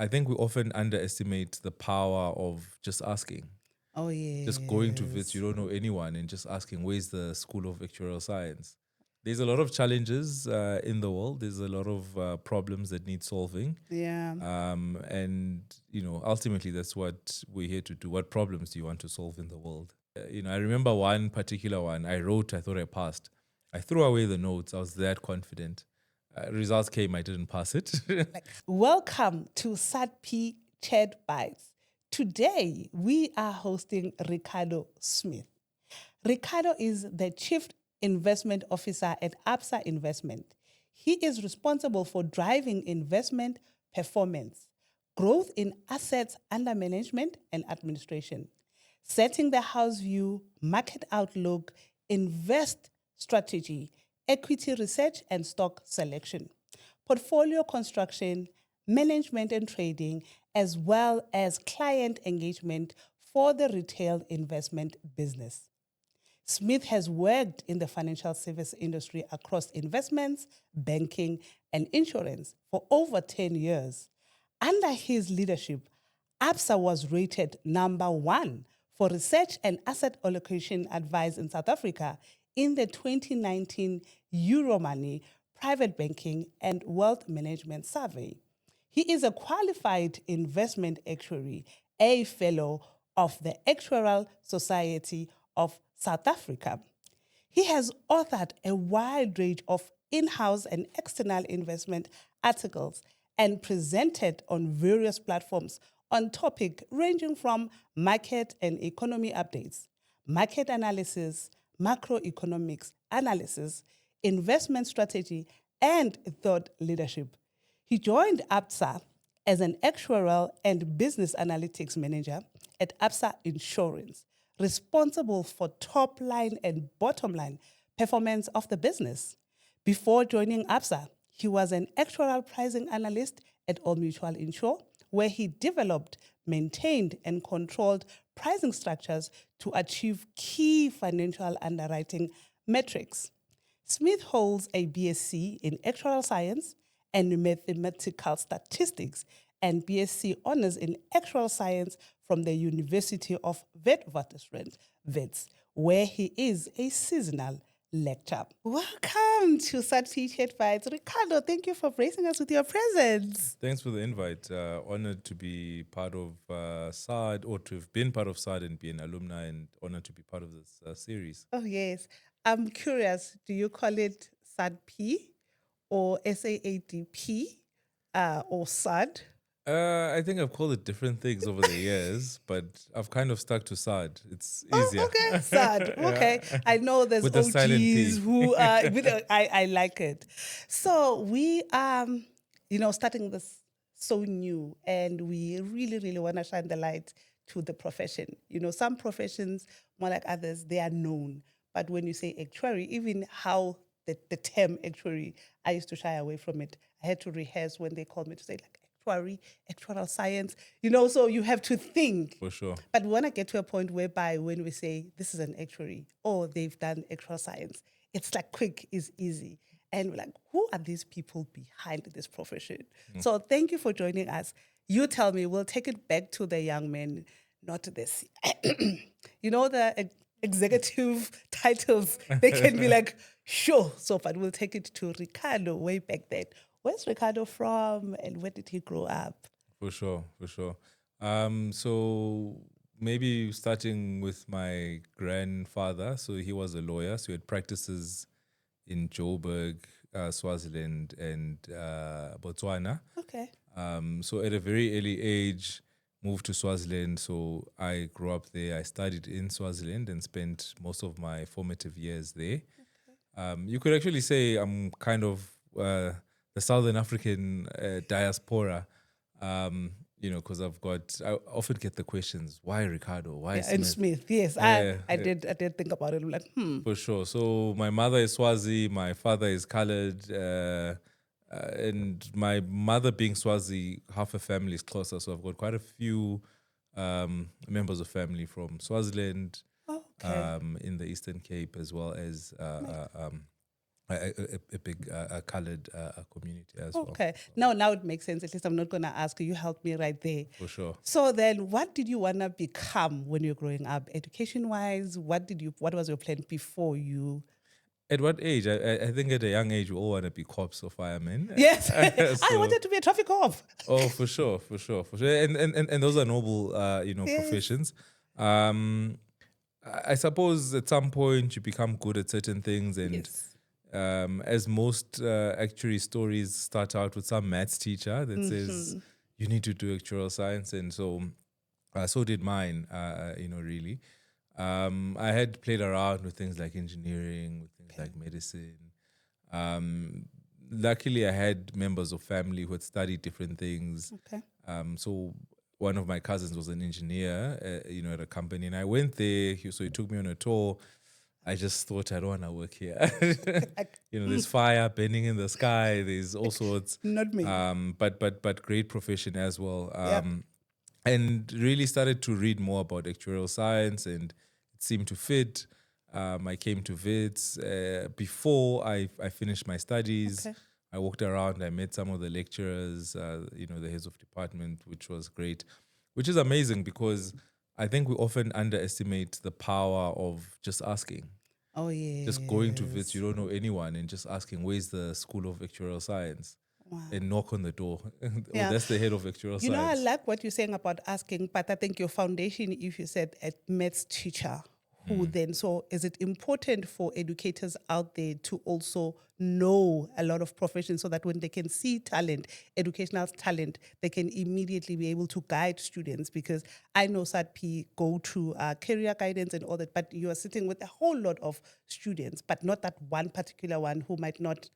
I think we often underestimate the power of just asking. Oh, Just going to Wits, you yes. don't know anyone, and just asking, where's the School of Actuarial Science? There's a lot of challenges in the world. There's a lot of problems that need solving. Yeah. And, ultimately, that's what we're here to do. What problems do you want to solve in the world? I remember one particular one I wrote, I thought I passed. I threw away the notes. I was that confident. Results came, I didn't pass it. Welcome to SAADP ChatBytes. Today, we are hosting Ricardo Smith. Ricardo is the Chief Investment Officer at Absa Investments. He is responsible for driving investment performance, growth in assets under management and administration, setting the house view, market outlook, invest strategy, equity research, and stock selection, portfolio construction, management and trading, as well as client engagement for the retail investment business. Smith has worked in the financial service industry across investments, banking, and insurance for over 10 years. Under his leadership, Absa was rated #1 for research and asset allocation advice in South Africa in the 2019 Euromoney Private Banking and Wealth Management Survey. He is a qualified investment actuary, a fellow of the Actuarial Society of South Africa. He has authored a wide range of in-house and external investment articles and presented on various platforms on topics ranging from market and economy updates, market analysis, macroeconomics analysis, investment strategy, and thought leadership. He joined Absa as an actuarial and business analytics manager at Absa Insurance, responsible for top line and bottom line performance of the business. Before joining Absa, he was an actuarial pricing analyst at Old Mutual Insure, where he developed, maintained, and controlled pricing structures to achieve key financial underwriting metrics. Smith holds a BSc in Actuarial Science and Mathematical Statistics and BSc Honours in Actuarial Science from the University of Witwatersrand, Wits, where he is a seasonal lecturer. Welcome to SAADP ChatBytes. Ricardo, thank you for gracing us with your presence. Thanks for the invite. Honored to be part of SAAD, or to have been part of SAAD and be an alumni, and honored to be part of this series. Oh, yes. I'm curious, do you call it SAADP or SAADP or SAAD? I think I've called it different things over the years, but I've kind of stuck to SAAD. It's Oh, easier. okay, SAAD. Okay. Yeah. I know there's With the silent P. OGs who are, I like it. So we starting this so new, and we really, really want to shine the light to the profession. Some professions, more like others, they are known. But when you say actuary, even how the term actuary, I used to shy away from it. I had to rehearse when they called me to say like actuary, actuarial science, so you have to think. For sure. But we want to get to a point whereby when we say this is an actuary or they've done actuarial science, it's like quick, is easy. And we're like, who are these people behind this profession? So thank you for joining us. You tell me, we'll take it back to the young men, not this. The executive titles, they can be like, sure. So, but we'll take it to Ricardo way back then. Where's Ricardo from and where did he grow up? For sure, for sure. So maybe starting with my grandfather. So he was a lawyer. So he had practices in Joburg, Swaziland, and Botswana. Okay. So at a very early age, moved to Swaziland. So I grew up there. I studied in Swaziland and spent most of my formative years there. You could actually say I'm kind of the Southern African diaspora, because I often get the questions, why Ricardo? Why And Smith? Smith, yes, I did think about it. I'm like, For sure. So my mother is Swazi, my father is colored, and my mother being Swazi, half her family is closer. So I've got quite a few members of family from Swaziland, okay. in the Eastern Cape, as well as a big colored community as well. Okay. Now it makes sense. At least I'm not going to ask you. You helped me right there. For sure. So then, what did you want to become when you were growing up, education-wise? What was your plan before you? At what age? I think at a young age, we all want to be cops or firemen. Yes, I So- wanted to be a traffic cop. Oh, for sure. And those are noble, Yes. professions. I suppose at some point you become good at certain things, and Yes. as most actuary stories start out with some maths teacher that says you need to do actuarial science, and so did mine. Really. I had played around with things like engineering, with things like medicine. Luckily, I had members of family who had studied different things. Okay. So one of my cousins was an engineer, at a company, and I went there. So he took me on a tour. I just thought, I don't want to work here. There's fire burning in the sky. There's all sorts. Not me. But great profession as well. Yep. And really started to read more about actuarial science, and it seemed to fit. I came to Wits. Before I finished my studies, Okay. I walked around. I met some of the lecturers, the heads of department, which was great, which is amazing because I think we often underestimate the power of just asking. Oh yeah. Just going to Wits, you don't know anyone, and just asking, where's the School of Actuarial Science? Wow. And knock on the door. Yeah. That's the head of actuarial You know, I science. like what you're saying about asking, but I think your foundation, if you said a maths teacher, who then, so is it important for educators out there to also know a lot of professions so that when they can see talent, educational talent, they can immediately be able to guide students? Because I know SAADP go through career guidance and all that, but you are sitting with a whole lot of students, but not that one particular one who might not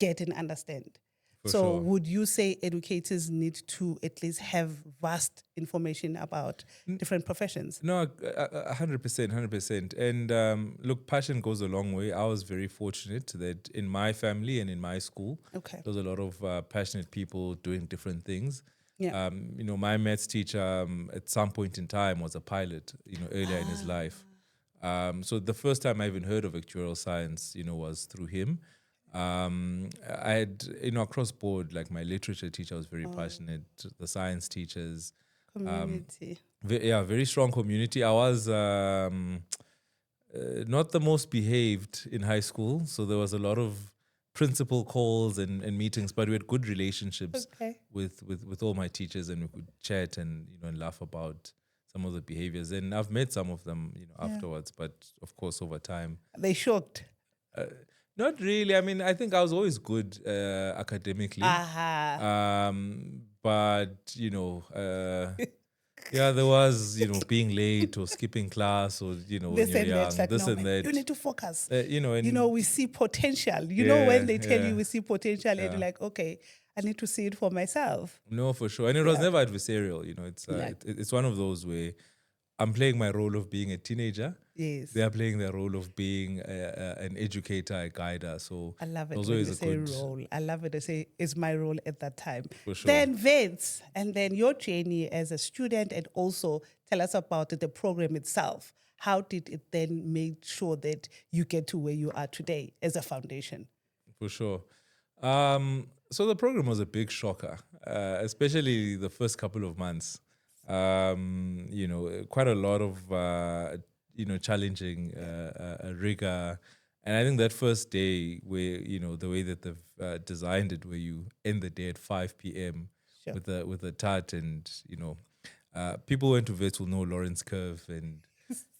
get and understand. For So sure. would you say educators need to at least have vast information about different professions? No, 100%, 100%. And look, passion goes a long way. I was very fortunate that in my family and in my school, Okay. there was a lot of passionate people doing different things. Yeah. My maths teacher at some point in time was a pilot, earlier in his life. So the first time I even heard of actuarial science, was through him. I had, across board, like my literature teacher was very passionate, the science teachers. Community. Very strong community. I was not the most behaved in high school, so there was a lot of principal calls and meetings, but we had good relationships Okay. with all my teachers, and we could chat and and laugh about some of the behaviors. And I've met some of them, afterwards, but of course over time. They shocked. Not really. I mean, I think I was always good academically. Aha. But there was being late or skipping class, or when This you're and young, that. Like, this no, and man, that. you need to focus. And We see potential. When they tell Yeah, you we see potential, and yeah. you're like, okay, I need to see it for myself. No, for sure. And it was Yeah. never adversarial. It's Yeah. it's one of those where I'm playing my role of being a teenager. Yes. They are playing their role of being an educator, a guider. So I love it was when always you a say good role. I love it to say it's my role at that time. For sure. Then Vince, and then your journey as a student, and also tell us about the program itself. How did it then make sure that you get to where you are today as a foundation? For sure. So the program was a big shocker, especially the first couple of months. Quite a lot of challenging rigor, and I think that first day, where the way that they've designed it, where you end the day at 5 p.m. Sure. with a tart, and people who went to Wits will know Lawrence curve, and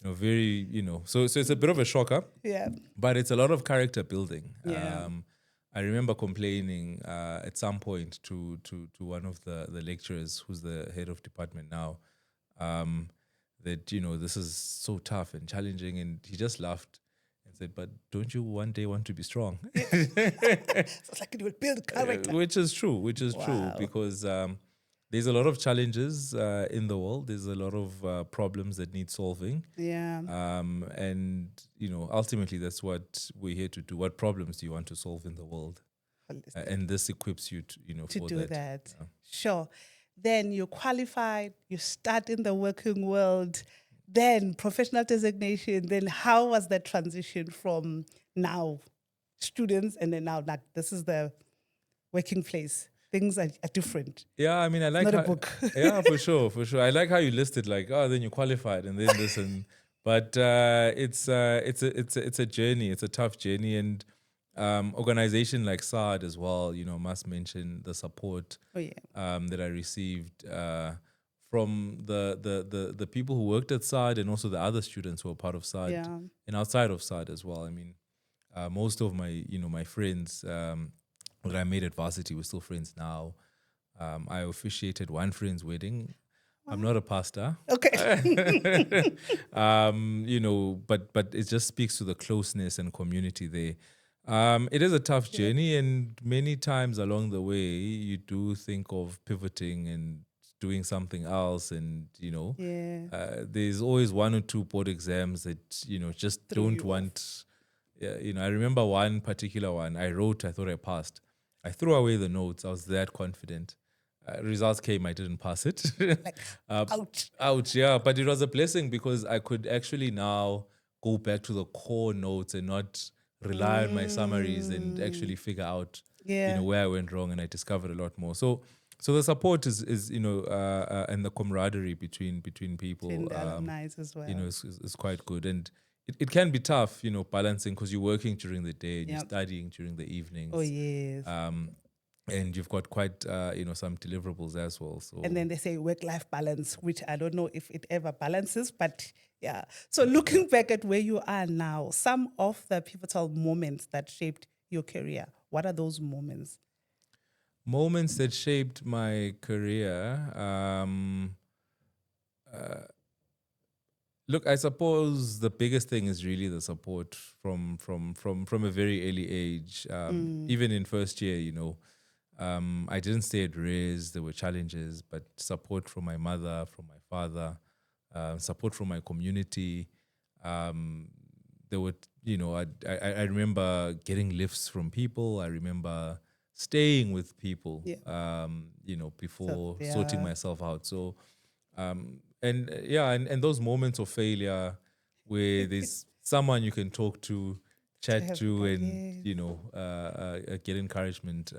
very so it's a bit of a shocker. Yeah. But it's a lot of character building. Yeah. I remember complaining at some point to one of the lecturers, who's the head of department now, that this is so tough and challenging, and he just laughed and said, "But don't you one day want to be strong?" So it's like it will build character. Which is true. Wow. Because there's a lot of challenges in the world. There's a lot of problems that need solving. Yeah. And ultimately, that's what we're here to do. What problems do you want to solve in the world? And this equips you To for do that. that. Yeah. Sure. Then you qualified, you start in the working world, then professional designation. Then how was that transition from now? students, and then now like this is the working place. Things are different. Yeah, I mean, I like Not a how, book. yeah, for sure, for sure. I like how you listed like, oh, then you qualified, and then this, and but it's a journey. It's a tough journey, and organization like SAAD as well. Must mention the support Oh yeah. that I received from the people who worked at SAAD, and also the other students who were part of SAAD Yeah. and outside of SAAD as well. I mean, most of my friends that I made at varsity were still friends now. I officiated one friend's wedding. I'm not a pastor. Okay. But it just speaks to the closeness and community there. It is a tough journey, and many times along the way, you do think of pivoting and doing something else, and Yeah. there's always one or two board exams that just Threw don't you off. want. I remember one particular one I wrote. I thought I passed. I threw away the notes. I was that confident. Results came. I didn't pass it. Like, ouch. Ouch, yeah. But it was a blessing because I could actually now go back to the core notes and not rely on my summaries and actually figure out, Yeah. where I went wrong, and I discovered a lot more. So the support is and the camaraderie between people, In the alumni as well. is quite good. And it can be tough, balancing because you're working during the day and you're Yep. studying during the evenings. Oh yes. And you've got quite, some deliverables as well. So And then they say work-life balance, which I don't know if it ever balances, but yeah. So looking back at where you are now, some of the pivotal moments that shaped your career, what are those moments? moments that shaped my career. Look, I suppose the biggest thing is really the support from a very early age. Even in first year, I didn't stay at res. There were challenges, but support from my mother, from my father, support from my community. There were, I remember getting lifts from people. I remember staying with people, Yeah. before So, sorting yeah. myself out. So, and those moments of failure where there's someone you can talk to, chat have to, people, and get encouragement.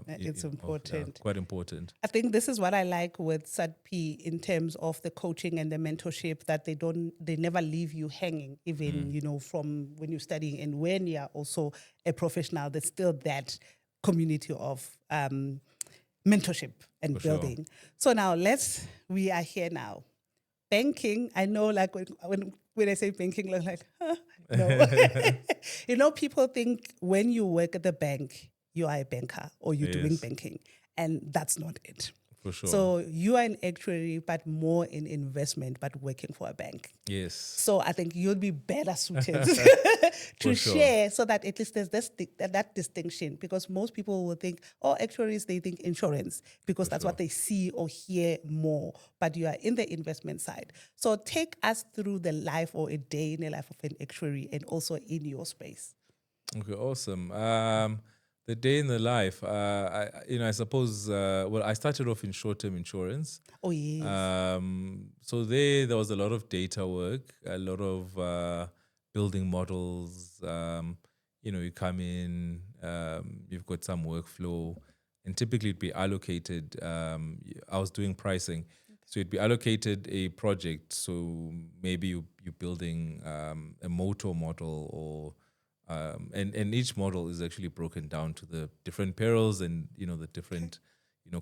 It's important. Quite important. I think this is what I like with SAADP in terms of the coaching and the mentorship, that they never leave you hanging, even, from when you're studying and when you're also a professional, there's still that community of mentorship and For sure. building. So now we are here now. Banking, I know like when I say banking, I'm like, no. People think when you work at the bank, you are a banker or you're doing Yes. banking, and that's not it. For sure. So you are an actuary, but more in investment, but working for a bank. Yes. So I think you'll be better suited to For sure. share, so that at least there's that distinction, because most people will think, oh, actuaries, they think insurance because that's what they see or hear more, but you are in the investment side. So take us through the life or a day in the life of an actuary and also in your space. Okay, awesome. The day in the life, I suppose, I started off in short-term insurance. Oh, yes. So there was a lot of data work, a lot of building models. You come in, you've got some workflow, and typically it'd be allocated. I was doing pricing, so it'd be allocated a project. So maybe you're building a motor model, or and each model is actually broken down to the different perils and the different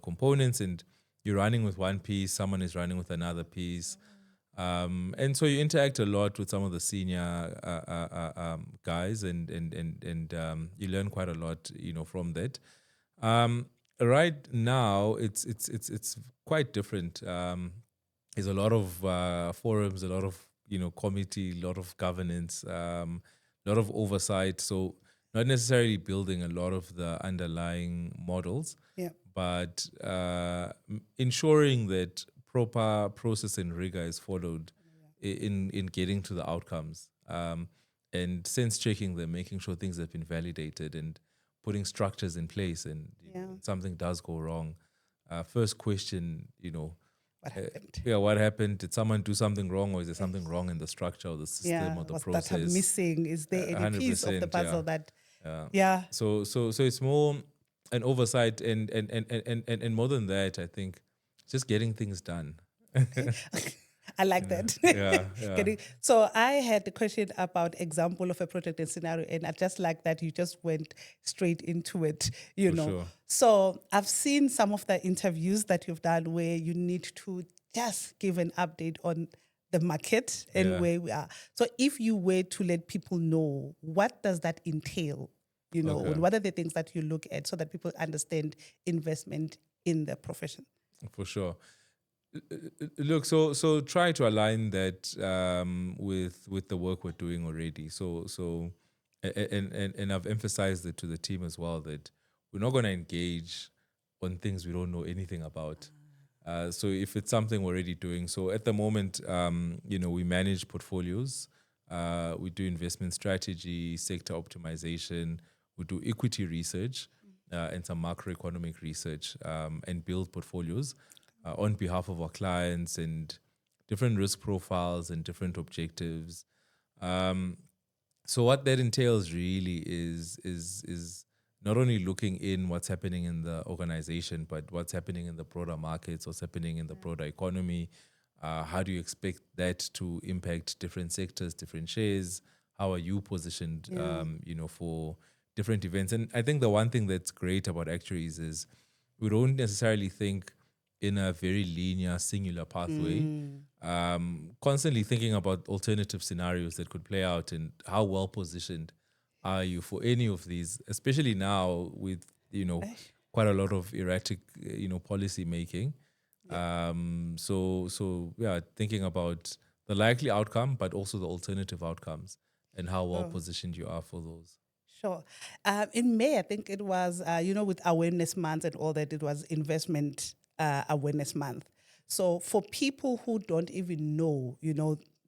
components, and you're running with one piece, someone is running with another piece, and so you interact a lot with some of the senior guys, and you learn quite a lot from that. Right now it's quite different. There's a lot of forums, a lot of committee, a lot of governance, a lot of oversight. So not necessarily building a lot of the underlying models, Yeah. but ensuring that proper process and rigor is followed in getting to the outcomes, and sense checking them, making sure things have been validated, and putting structures in place. And when something does go wrong, first question, What happened? what happened? Did someone do something wrong, or is there something wrong in the structure or the system or the Was process? that missing? Is there any piece of the 100%, puzzle that Yeah. So it's more an oversight and more than that, I think just getting things done. I like that. Yeah. So I had a question about example of a project and scenario, and I just like that you just went straight into it, you For know. sure. So I've seen some of the interviews that you've done where you need to just give an update on the market and Yeah. where we are. So if you were to let people know, what does that entail? You know, Okay. and what are the things that you look at so that people understand investment in the profession? For sure. Look, so try to align that with the work we're doing already. And I've emphasized it to the team as well that we're not going to engage on things we don't know anything about. So if it's something we're already doing, so at the moment, we manage portfolios, we do investment strategy, sector optimization, we do equity research, and some macroeconomic research, and build portfolios on behalf of our clients and different risk profiles and different objectives. So what that entails really is not only looking in what's happening in the organization, but what's happening in the broader markets, what's happening in the broader economy. How do you expect that to impact different sectors, different shares? How are you positioned, for different events? And I think the one thing that's great about actuaries is we don't necessarily think in a very linear, singular pathway. Constantly thinking about alternative scenarios that could play out and how well positioned are you for any of these, especially now with, quite a lot of erratic, policy making. Thinking about the likely outcome, but also the alternative outcomes and how well positioned you are for those. Sure. In May, I think it was, with Awareness Month and all that, it was Investment Awareness Month. So for people who don't even know,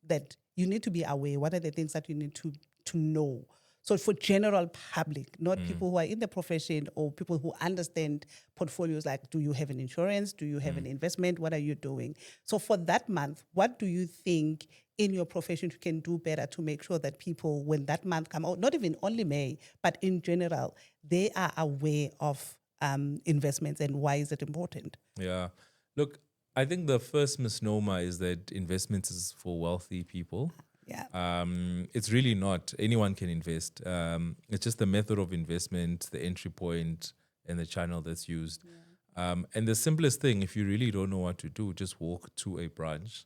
that you need to be aware, what are the things that you need to know? So for general public, not people who are in the profession or people who understand portfolios, like, do you have an insurance? Do you have an investment? What are you doing? So for that month, what do you think in your profession you can do better to make sure that people, when that month come out, not even only May, but in general, they are aware of investments and why is it important? Yeah. Look, I think the first misnomer is that investments is for wealthy people. Yeah. It's really not. Anyone can invest. It's just the method of investment, the entry point, and the channel that's used. And the simplest thing, if you really don't know what to do, just walk to a branch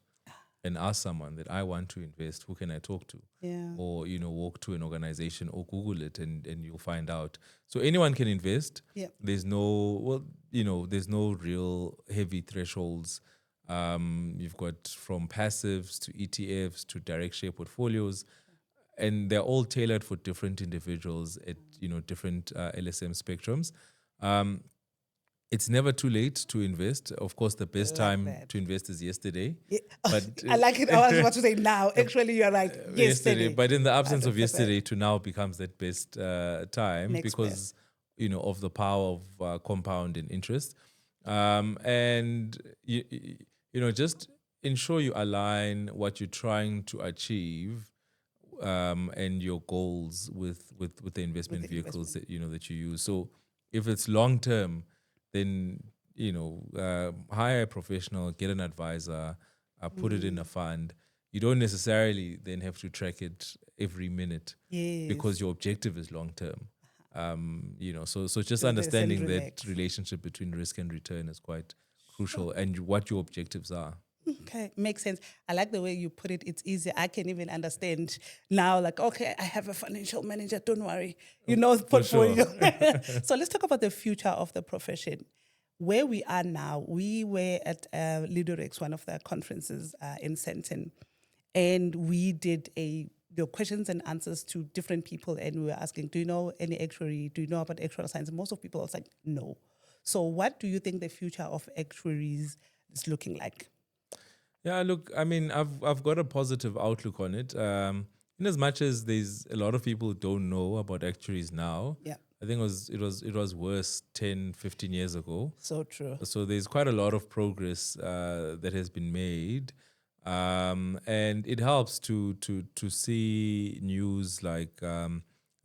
and ask someone that I want to invest. Who can I talk to? Yeah. Or walk to an organization or Google it, and you'll find out. So anyone can invest. Yeah. There's no real heavy thresholds. You've got from passives to ETFs to direct share portfolios, and they're all tailored for different individuals at different LSM spectrums. It's never too late to invest. Of course, the best Love time that. to invest is yesterday. Yeah. But I like it. I was about to say now. Actually, you're right. Yesterday. But in the absence of 100%. yesterday, to now becomes that best time Next because of the power of compound and interest. And just ensure you align what you're trying to achieve and your goals with the investment the vehicles that that you use. So if it's long term, then hire a professional, get an advisor, put it in a fund. You don't necessarily then have to track it every minute Yes. because your objective is long term. So just So understanding and that relax. relationship between risk and return is quite crucial, and what your objectives are. Okay, makes sense. I like the way you put it. It's easy. I can even understand now, like, okay, I have a financial manager, don't worry, portfolio. Sure. So let's talk about the future of the profession. Where we are now, we were at Lidorex, one of the conferences in Sandton, and we did the questions and answers to different people, and we were asking, do you know any actuary? Do you know about actuarial science? And most of people was like, no. So what do you think the future of actuaries is looking like? Yeah, look, I mean, I've got a positive outlook on it. In as much as there's a lot of people who don't know about actuaries now. Yeah. I think it was worse 10, 15 years ago. So true. So there's quite a lot of progress that has been made. And it helps to see news like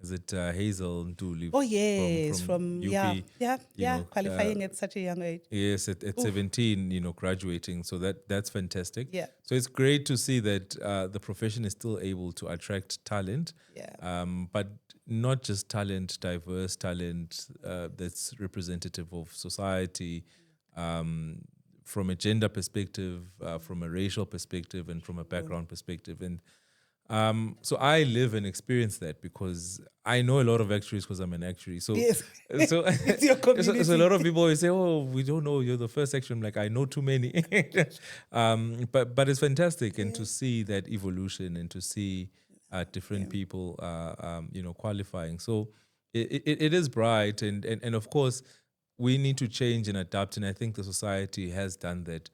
is it Hazel Ntuli Oh yes, from from UP? qualifying at such a young age. Yes, at 17, graduating. So that's fantastic. Yeah. So it's great to see that the profession is still able to attract talent, Yeah. but not just talent, diverse talent that's representative of society, from a gender perspective, from a racial perspective, and from a background perspective. And so I live and experience that because I know a lot of actuaries because I'm an actuary. So, Yes. so, It's your community. so a lot of people always say, "Oh, we don't know. You're the first actuary." I'm like, I know too many. But it's fantastic, and to see that evolution and to see different people, qualifying. So it is bright, and of course we need to change and adapt. And I think the society has done that.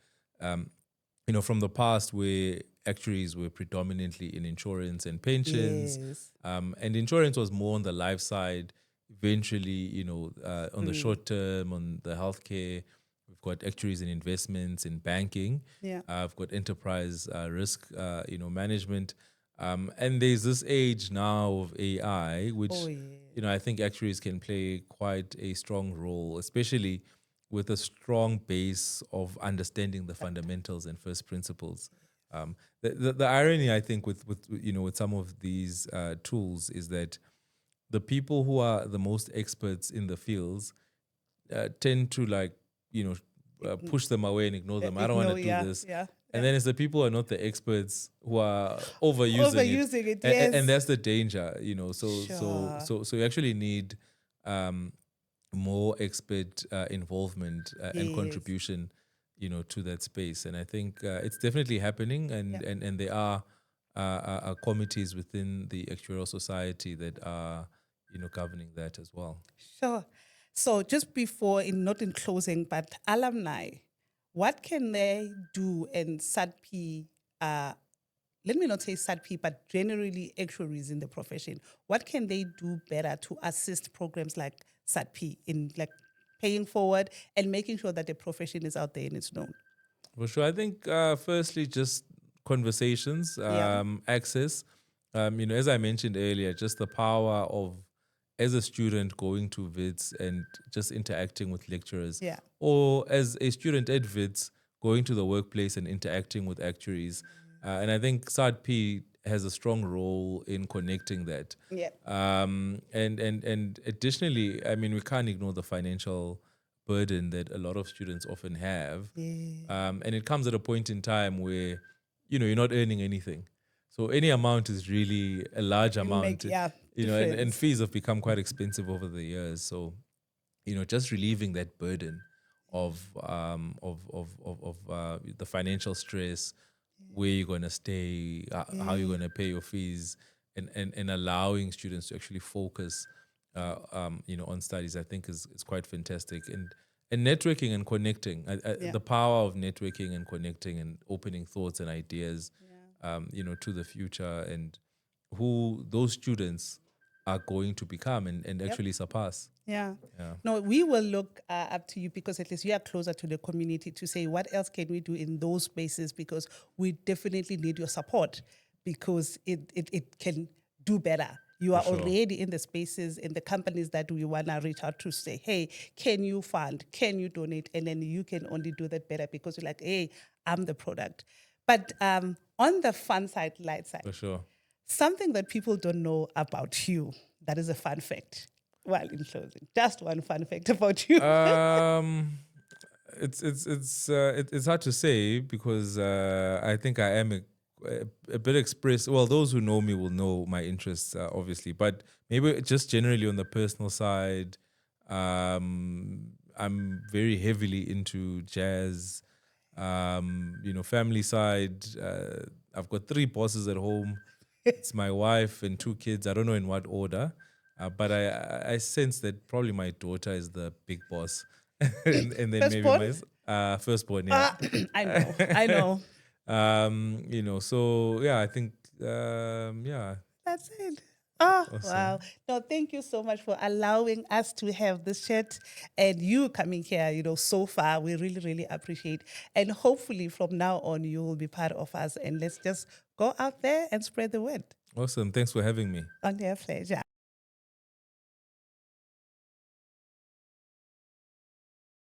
From the past where actuaries were predominantly in insurance and pensions, Yes. and insurance was more on the life side. Eventually, on the short term, on the healthcare, we've got actuaries in investments, in banking. Yeah. I've got enterprise risk, management. And there's this age now of AI, which, Oh, yeah. I think actuaries can play quite a strong role, especially with a strong base of understanding the fundamentals and first principles. The irony, I think, with some of these tools is that the people who are the most experts in the fields tend to push them away and ignore them. I don't want to do this. Yeah. And then it's the people who are not the experts who are overusing it. Yes. And that's the danger, Sure. So you actually need more expert involvement and Yes. contribution, to that space. And I think it's definitely happening, and there are committees within the Actuarial Society that are, governing that as well. Sure. So just before, not in closing, but alumni, what can they do in SAADP? Let me not say SAADP, but generally actuaries in the profession. What can they do better to assist programs like SAADP in paying forward and making sure that the profession is out there and it's known? For sure. I think firstly, just conversations, Yeah. access. As I mentioned earlier, just the power of, as a student, going to Wits and just interacting with lecturers, Yeah. or as a student at Wits, going to the workplace and interacting with actuaries. And I think SAADP has a strong role in connecting that. Yeah. And additionally, I mean, we can't ignore the financial burden that a lot of students often have. Yeah. And it comes at a point in time where, you're not earning anything. So any amount is really a large amount. And difference. fees have become quite expensive over the years. So, just relieving that burden of the financial stress, where you're going to stay, how you're going to pay your fees, and allowing students to actually focus, on studies, I think is quite fantastic. And networking and connecting, the power of networking and connecting and opening thoughts and ideas, to the future, and who those students are going to become and actually surpass. Yeah. Yeah. No, we will look up to you because at least you are closer to the community to say what else can we do in those spaces, because we definitely need your support because it can do better. You are For sure. already in the spaces, in the companies that we want to reach out to say, hey, can you fund? Can you donate? And then you can only do that better because you're like, hey, I'm the product. But on the fun side, light side, For sure. something that people don't know about you, that is a fun fact. Well, in closing, just one fun fact about you. It's hard to say because I think I am a bit express. Well, those who know me will know my interests, obviously, but maybe just generally on the personal side, I'm very heavily into jazz. Family side, I've got 3 bosses at home. It's my wife and 2 kids. I don't know in what order, but I sense that probably my daughter is the big boss, and then maybe Firstborn? my firstborn. Yeah, I know. So yeah, I think yeah. That's it. Oh, Awesome. wow. No, thank you so much for allowing us to have this chat and you coming here, so far. We really, really appreciate. And hopefully from now on, you will be part of us and let's just go out there and spread the word. Awesome. Thanks for having me. On their pleasure.